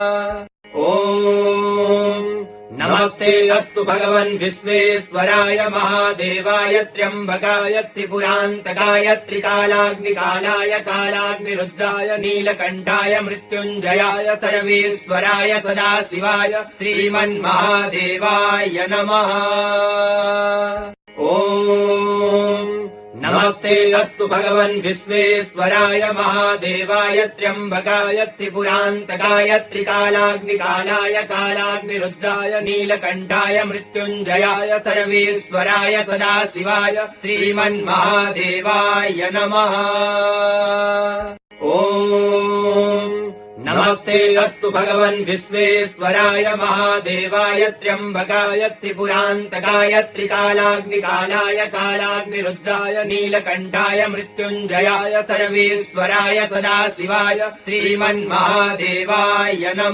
ॐ नमस्ते अस्तु भगवन् विश्वेश्वराय महादेवाय त्र्यम्बकाय त्रिपुरान्तकाय त्रिकालाग्निकालाय कालाग्निरुद्राय नीलकण्ठाय मृत्युञ्जयाय सर्वेश्वराय सदाशिवाय श्रीमन्महादेवाय नमः। ॐ नमस्ते अस्तु भगवन् विश्वेश्वराय महादेवाय त्र्यम्बकाय त्रिपुरान्तकाय त्रिकालाग्निकालाय कालाग्निरुद्राय नीलकण्ठाय मृत्युञ्जयाय सर्वेश्वराय सदाशिवाय श्रीमन्महादेवाय नमः। ॐ नमस्ते अस्तु भगवन् विश्वेश्वराय महादेवाय त्र्यम्बकाय त्रिपुरान्तकाय त्रिकालाग्निकालाय कालाग्निरुद्राय नीलकण्ठाय मृत्युञ्जयाय सर्वेश्वराय सदाशिवाय श्रीमन्महादेवाय नमः।